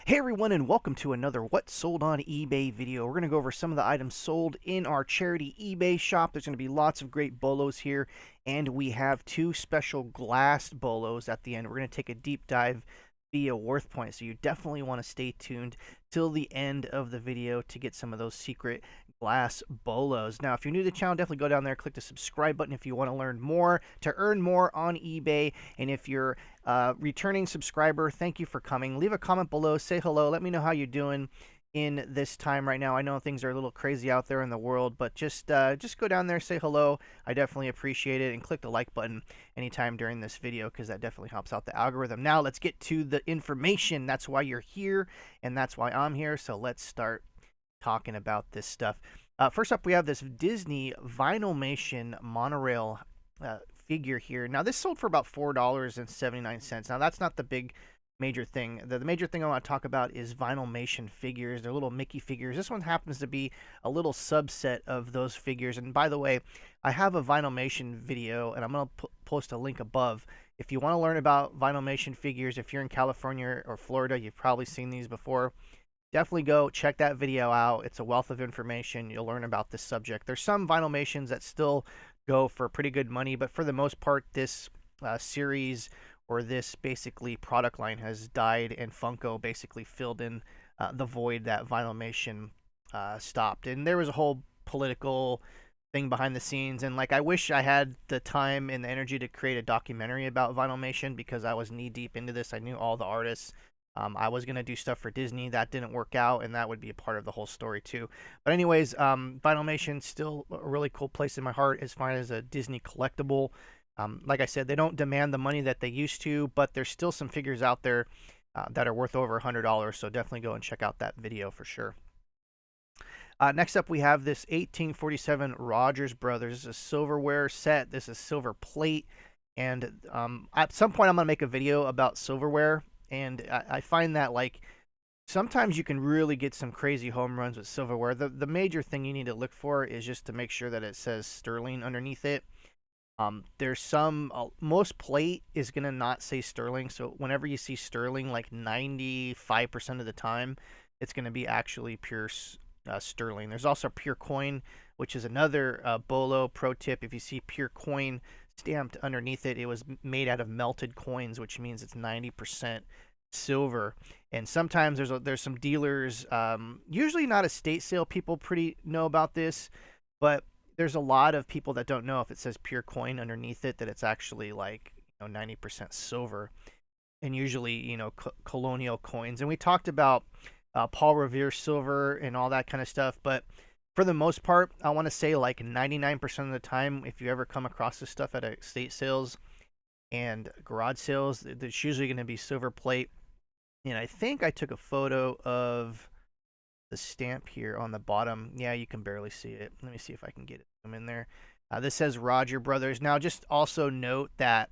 Hey everyone, and welcome to another What Sold on eBay video. We're going to go over some of the items sold in our charity eBay shop. There's going to be lots of great bolos here, and we have two special glass bolos at the end. We're going to take a deep dive via Worth Point, so you definitely want to stay tuned till the end of the video to get some of those secret glass bolos. Now, if you're new to the channel, definitely go down there, click the subscribe button if you want to learn more, to earn more on eBay. And if you're returning subscriber, thank you for coming. Leave a comment below, say hello, let me know how you're doing in this time right now. I know things are a little crazy out there in the world, but just go down there, say hello. I definitely appreciate it, and click the like button anytime during this video because that definitely helps out the algorithm. Now let's get to the information. That's why you're here, and that's why I'm here. So let's start talking about this stuff. First up, we have this Disney Vinylmation monorail figure here. Now, this sold for about $4.79. Now, that's not the big major thing. The major thing I want to talk about is Vinylmation figures. They're little Mickey figures. This one happens to be a little subset of those figures. And by the way, I have a Vinylmation video, and I'm going to post a link above. If you want to learn about Vinylmation figures, if you're in California or Florida, you've probably seen these before. Definitely go check that video out. It's a wealth of information. You'll learn about this subject. There's some Vinylmations that still go for pretty good money, but for the most part, this series or this basically product line has died, and Funko basically filled in the void that Vinylmation stopped. And there was a whole political thing behind the scenes, and like I wish I had the time and the energy to create a documentary about Vinylmation because I was knee deep into this. I knew all the artists. I was going to do stuff for Disney. That didn't work out, and that would be a part of the whole story, too. But anyways, Vinylmation still a really cool place in my heart as far as a Disney collectible. Like I said, they don't demand the money that they used to, but there's still some figures out there that are worth over $100, so definitely go and check out that video for sure. Next up, we have this 1847 Rogers Brothers. This is a silverware set. This is silver plate, and at some point I'm going to make a video about silverware. And I find that, like, sometimes you can really get some crazy home runs with silverware. The major thing you need to look for is just to make sure that it says sterling underneath it. There's some, most plate is going to not say sterling. So whenever you see sterling, like 95% of the time, it's going to be actually pure sterling. There's also pure coin, which is another Bolo pro tip. If you see pure coin stamped underneath it, it was made out of melted coins, which means it's 90% silver. And sometimes there's some dealers, usually not estate sale people pretty know about this, but there's a lot of people that don't know if it says pure coin underneath it that it's actually like 90% silver, and usually colonial coins. And we talked about Paul Revere silver and all that kind of stuff, but for the most part, I want to say like 99% of the time, if you ever come across this stuff at estate sales and garage sales, it's usually going to be silver plate. And I think I took a photo of the stamp here on the bottom. Yeah, you can barely see it. Let me see if I can get it in there. This says Roger Brothers. Now, just also note that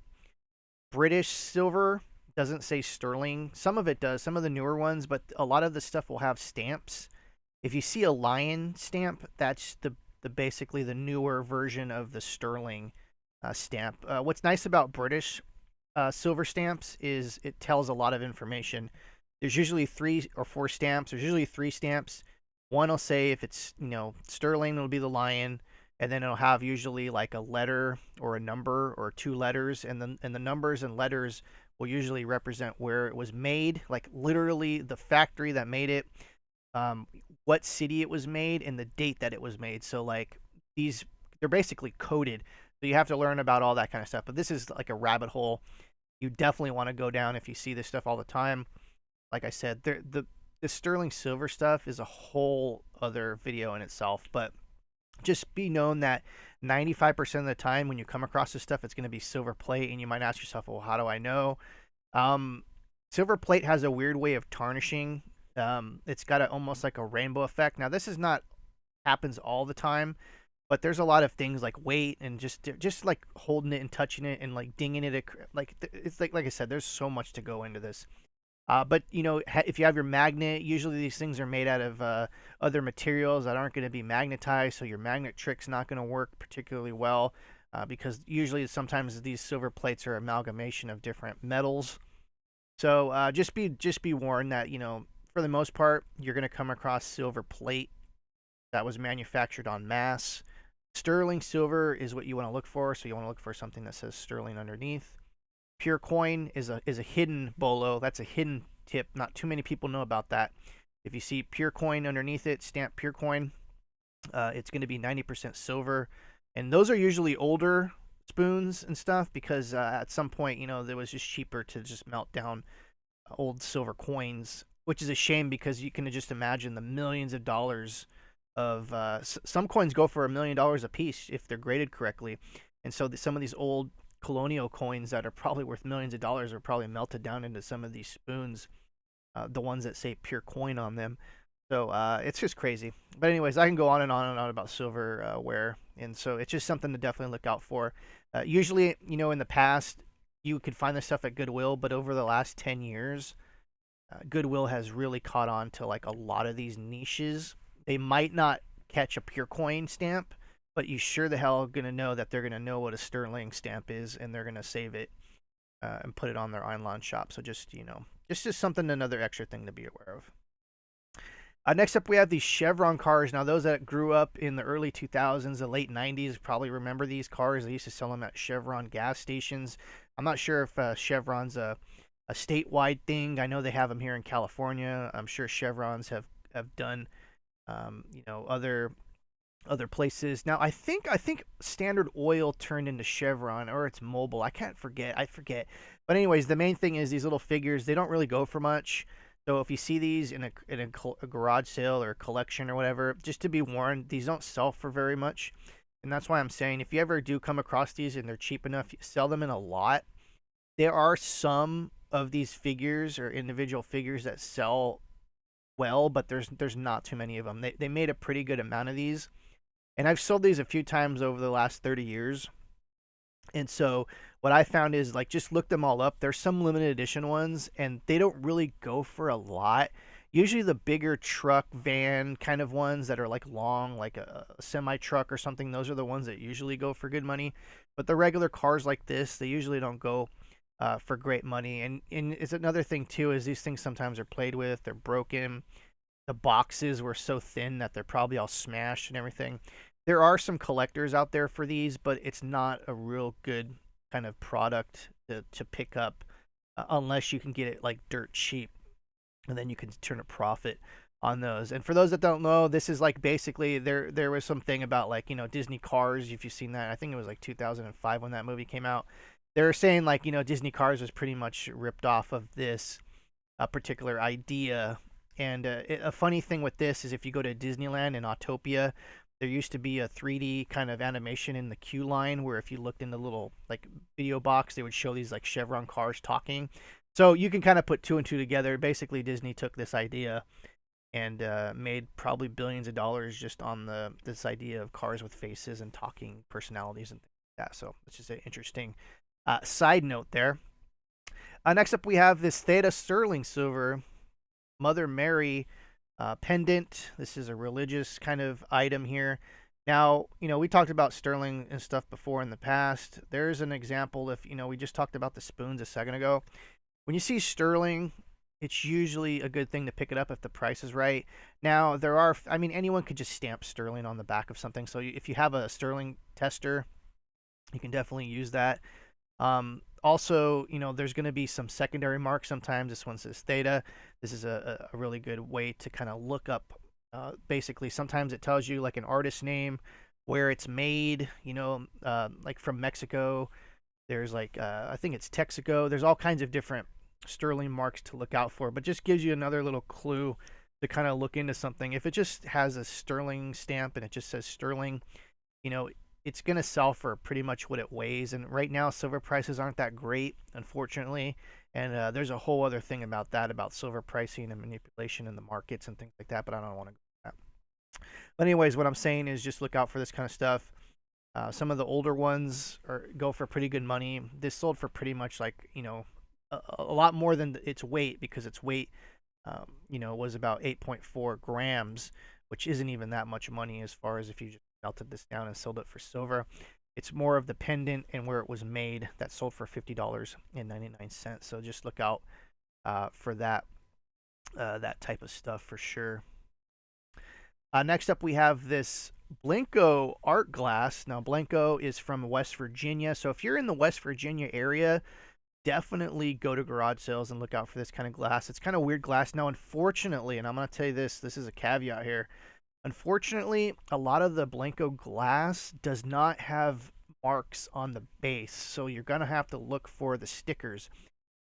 British silver doesn't say sterling. Some of it does, some of the newer ones, but a lot of the stuff will have stamps. If you see a lion stamp, that's the basically the newer version of the sterling stamp. What's nice about British silver stamps is it tells a lot of information. There's usually 3 or 4 stamps. There's usually 3 stamps. One will say if it's sterling, it'll be the lion, and then it'll have usually like a letter or a number or 2 letters, and the numbers and letters will usually represent where it was made, like literally the factory that made it. What city it was made and the date that it was made. So like they're basically coded. So you have to learn about all that kind of stuff. But this is like a rabbit hole. You definitely want to go down if you see this stuff all the time. Like I said, the sterling silver stuff is a whole other video in itself. But just be known that 95% of the time when you come across this stuff, it's going to be silver plate. And you might ask yourself, well, how do I know? Silver plate has a weird way of tarnishing. It's got almost like a rainbow effect. Now, this is not happens all the time, but there's a lot of things like weight and just like holding it and touching it and like dinging it. Like it's like I said, there's so much to go into this. But if you have your magnet, usually these things are made out of other materials that aren't going to be magnetized, so your magnet trick's not going to work particularly well because usually sometimes these silver plates are amalgamation of different metals. So just be warned that for the most part, you're going to come across silver plate that was manufactured en masse. Sterling silver is what you want to look for, so you want to look for something that says sterling underneath. Pure coin is a hidden bolo. That's a hidden tip. Not too many people know about that. If you see pure coin underneath it, stamp pure coin, it's going to be 90% silver. And those are usually older spoons and stuff because at some point, it was just cheaper to just melt down old silver coins, which is a shame because you can just imagine the millions of dollars of some coins go for $1 million a piece if they're graded correctly. And so some of these old colonial coins that are probably worth millions of dollars are probably melted down into some of these spoons, the ones that say pure coin on them. So it's just crazy. But anyways, I can go on and on and on about silverware, and so it's just something to definitely look out for. Usually, in the past, you could find this stuff at Goodwill, but over the last 10 years, Goodwill has really caught on to like a lot of these niches. They might not catch a pure coin stamp, but you sure the hell going to know that they're going to know what a sterling stamp is, and they're going to save it and put it on their online shop. So just something, another extra thing to be aware of. Next up, we have these Chevron cars. Now, those that grew up in the early 2000s, the late 90s, probably remember these cars. They used to sell them at Chevron gas stations. I'm not sure if Chevron's a statewide thing. I know they have them here in California. I'm sure Chevrons have done, other places. Now, I think Standard Oil turned into Chevron, or it's Mobile. I forget. But anyways, the main thing is these little figures. They don't really go for much. So if you see these in a garage sale or a collection or whatever, just to be warned, these don't sell for very much. And that's why I'm saying if you ever do come across these and they're cheap enough, you sell them in a lot. There are some of these figures or individual figures that sell well, but there's not too many of them. They made a pretty good amount of these. And I've sold these a few times over the last 30 years. And so what I found is like just look them all up. There's some limited edition ones and they don't really go for a lot. Usually the bigger truck, van kind of ones that are like long, like a semi truck or something, those are the ones that usually go for good money. But the regular cars like this, they usually don't go for great money. And it's another thing too is these things sometimes are played with, they're broken. The boxes were so thin that they're probably all smashed and everything. There are some collectors out there for these, but it's not a real good kind of product to pick up unless you can get it like dirt cheap, and then you can turn a profit on those. And for those that don't know, this is like basically there was something about like Disney Cars. If you've seen that, I think it was like 2005 when that movie came out. They were saying like Disney Cars was pretty much ripped off of this particular idea. And a funny thing with this is if you go to Disneyland in Autopia, there used to be a 3D kind of animation in the queue line where if you looked in the little like video box, they would show these like Chevron cars talking. So you can kind of put two and two together. Basically, Disney took this idea and made probably billions of dollars just on this idea of cars with faces and talking personalities and things like that. So it's just an interesting side note there. Next up, we have this Theta Sterling Silver Mother Mary pendant. This is a religious kind of item here. Now, we talked about sterling and stuff before in the past. There's an example if, we just talked about the spoons a second ago. When you see sterling, it's usually a good thing to pick it up if the price is right. Now, anyone could just stamp sterling on the back of something. So if you have a sterling tester, you can definitely use that. Also, there's going to be some secondary marks sometimes. This one says Theta. This is a really good way to kind of look up. Basically, sometimes it tells you like an artist name, where it's made, like from Mexico. There's like, I think it's Texaco. There's all kinds of different sterling marks to look out for, but just gives you another little clue to kind of look into something. If it just has a sterling stamp and it just says sterling, it's going to sell for pretty much what it weighs. And right now, silver prices aren't that great, unfortunately. And there's a whole other thing about that, about silver pricing and manipulation in the markets and things like that, but I don't want to go into that. But anyways, what I'm saying is just look out for this kind of stuff. Some of the older ones go for pretty good money. This sold for pretty much like, a lot more than its weight, because its weight, was about 8.4 grams, which isn't even that much money as far as if you just melted this down and sold it for silver. It's more of the pendant and where it was made that sold for $50.99. So just look out for that. that type of stuff for sure. Next up, we have this Blanco art glass. Now, Blanco is from West Virginia, so if you're in the West Virginia area, definitely go to garage sales and look out for this kind of glass. It's kind of weird glass. Now, unfortunately, and I'm going to tell you this is a caveat here. Unfortunately, a lot of the Blanco glass does not have marks on the base, so you're going to have to look for the stickers.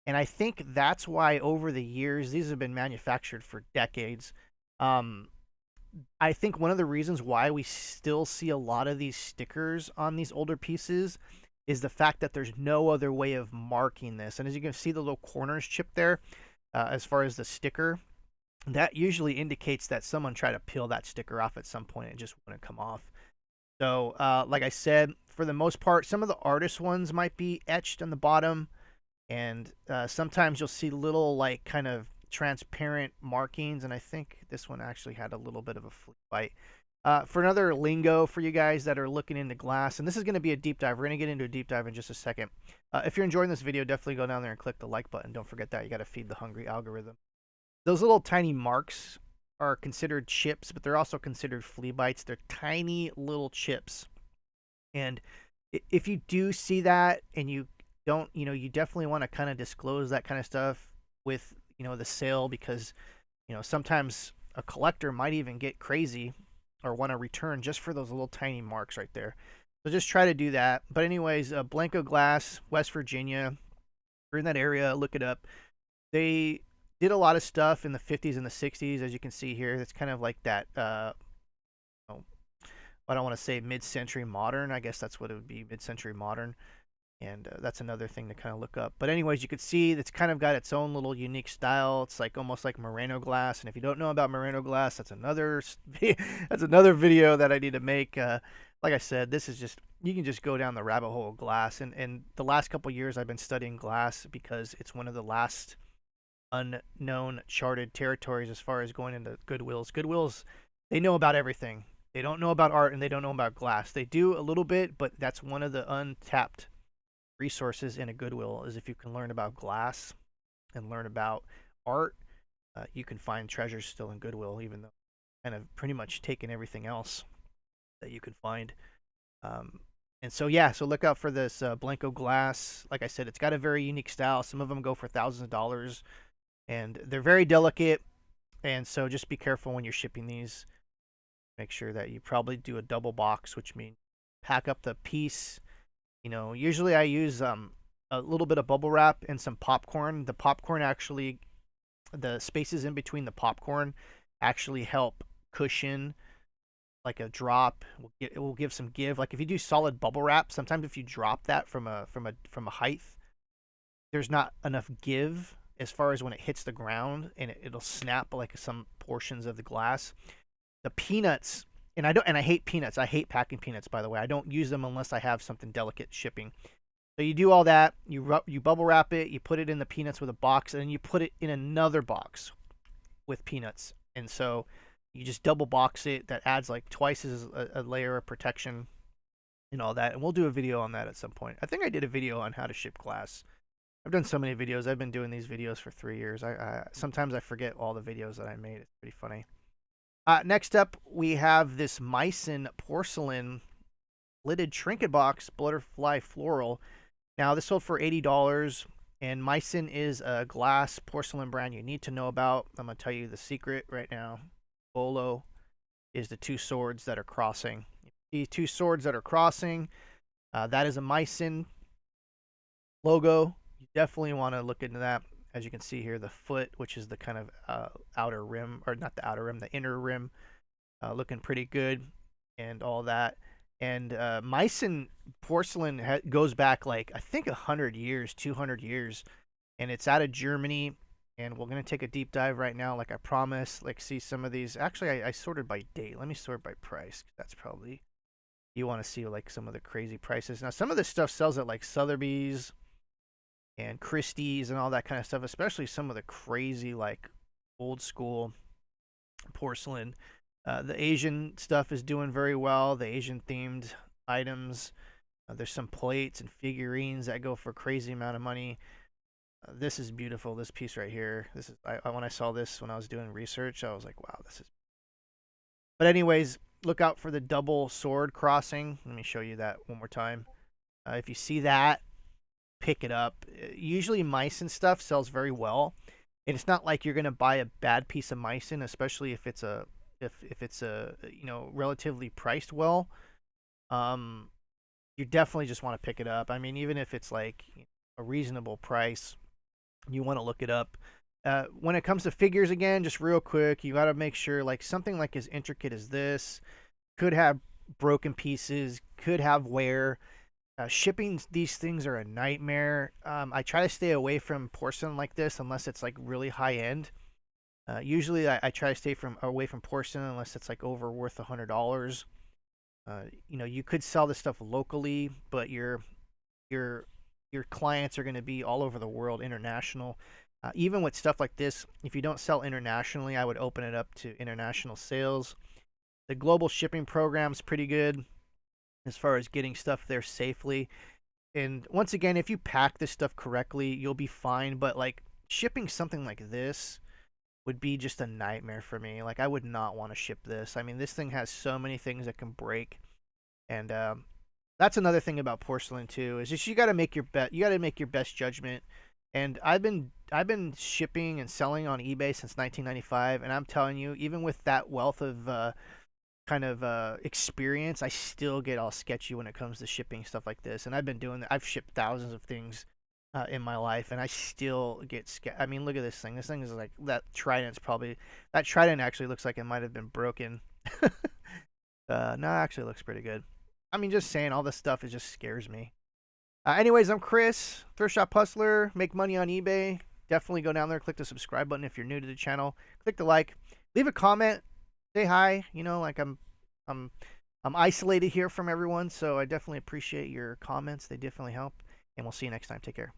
And I think that's why over the years, these have been manufactured for decades. Um, I think one of the reasons why we still see a lot of these stickers on these older pieces is the fact that there's no other way of marking this. And as you can see, the little corners chipped there, as far as the sticker, that usually indicates that someone tried to peel that sticker off at some point and it just wouldn't come off. So, like I said, for the most part, some of the artist ones might be etched on the bottom, and sometimes you'll see little, like, kind of transparent markings, and I think this one actually had a little bit of a flea bite. For another lingo for you guys that are looking into glass, and this is going to be a deep dive. We're going to get into a deep dive in just a second. If you're enjoying this video, definitely go down there and click the like button. Don't forget that. You got to feed the hungry algorithm. Those little tiny marks are considered chips, but they're also considered flea bites. They're tiny little chips. And if you do see that and you don't, you definitely want to kind of disclose that kind of stuff with, the sale, because, sometimes a collector might even get crazy or want to return just for those little tiny marks right there. So just try to do that. But anyways, Blanco Glass, West Virginia, we're in that area, look it up. They did a lot of stuff in the 50s and the 60s, as you can see here. It's kind of like that, I don't want to say mid-century modern. I guess that's what it would be, mid-century modern. And that's another thing to kind of look up. But anyways, you could see it's kind of got its own little unique style. It's like almost like Merino glass. And if you don't know about Merino glass, that's another that's another video that I need to make. Like I said, this is just, you can just go down the rabbit hole of glass. And the last couple years I've been studying glass because it's one of the last unknown charted territories as far as going into Goodwills. Goodwills, they know about everything. They don't know about art and they don't know about glass. They do a little bit, but that's one of the untapped resources in a Goodwill, is if you can learn about glass and learn about art, you can find treasures still in Goodwill, even though kind of pretty much taken everything else that you could find. And so, yeah, so look out for this Blanco glass. Like I said, it's got a very unique style. Some of them go for thousands of dollars, and they're very delicate. And so just be careful when you're shipping these. Make sure that you probably do a double box, which means pack up the piece. Usually I use a little bit of bubble wrap and some popcorn. The popcorn actually, the spaces in between the popcorn actually help cushion like a drop. It will give some give. Like if you do solid bubble wrap, sometimes if you drop that from a height, there's not enough give as far as when it hits the ground, and it'll snap like some portions of the glass. The peanuts, and I hate peanuts. I hate packing peanuts, by the way. I don't use them unless I have something delicate shipping. So you do all that. You bubble wrap it. You put it in the peanuts with a box, and then you put it in another box with peanuts. And so you just double box it. That adds like twice as a layer of protection and all that. And we'll do a video on that at some point. I think I did a video on how to ship glass. I've done so many videos. I've been doing these videos for 3 years. Sometimes I forget all the videos that I made. It's pretty funny. Next up, we have this Meissen porcelain lidded trinket box, butterfly floral. Now, this sold for $80, and Meissen is a glass porcelain brand you need to know about. I'm going to tell you the secret right now. Bolo is the two swords that are crossing. The two swords that are crossing, that is a Meissen logo. You definitely want to look into that. As you can see here, the foot, which is the kind of outer rim, or not the outer rim, the inner rim, looking pretty good, and all that. And Meissen porcelain goes back like, I think 100 years, 200 years, and it's out of Germany. And we're going to take a deep dive right now, like I promised. Like, see some of these. Actually, I sorted by date. Let me sort by price. That's probably, you want to see like some of the crazy prices. Now, some of this stuff sells at like Sotheby's and Christie's and all that kind of stuff, especially some of the crazy like old school porcelain. The Asian stuff is doing very well. The Asian themed items. There's some plates and figurines that go for a crazy amount of money. This is beautiful. This piece right here. This is when I saw this when I was doing research, I was like, wow, this is. But anyways, look out for the double sword crossing. Let me show you that one more time. If you see that, pick it up. Usually Meissen stuff sells very well, and it's not like you're gonna buy a bad piece of Meissen, especially if it's a if it's a relatively priced well. Um, you definitely just want to pick it up. I mean, even if it's like a reasonable price, you want to look it up. When it comes to figures, again, just real quick, you got to make sure like something like as intricate as this could have broken pieces, could have wear. Shipping these things are a nightmare. I try to stay away from porcelain like this unless it's like really high end. Usually, I try to stay away from porcelain unless it's like over worth $100. You could sell this stuff locally, but your your clients are going to be all over the world, international. Even with stuff like this, if you don't sell internationally, I would open it up to international sales. The global shipping program is pretty good as far as getting stuff there safely. And once again, if you pack this stuff correctly, you'll be fine. But like shipping something like this would be just a nightmare for me. Like I would not want to ship this. I mean, this thing has so many things that can break, and that's another thing about porcelain too. Is just you got to make your bet. You got to make your best judgment. And I've been shipping and selling on eBay since 1995, and I'm telling you, even with that wealth of kind of experience, I still get all sketchy when it comes to shipping stuff like this. And I've been doing that. I've shipped thousands of things in my life, and I still get I mean, look at this thing. This thing is like that trident's probably that trident actually looks like it might have been broken. No, actually looks pretty good. I mean, just saying all this stuff it just scares me. Anyways, I'm Chris, Thrift Shop Hustler. Make money on eBay. Definitely go down there, click the subscribe button if you're new to the channel. Click the like, leave a comment, say hi. Like I'm I'm isolated here from everyone, so I definitely appreciate your comments. They definitely help. And we'll see you next time. Take care.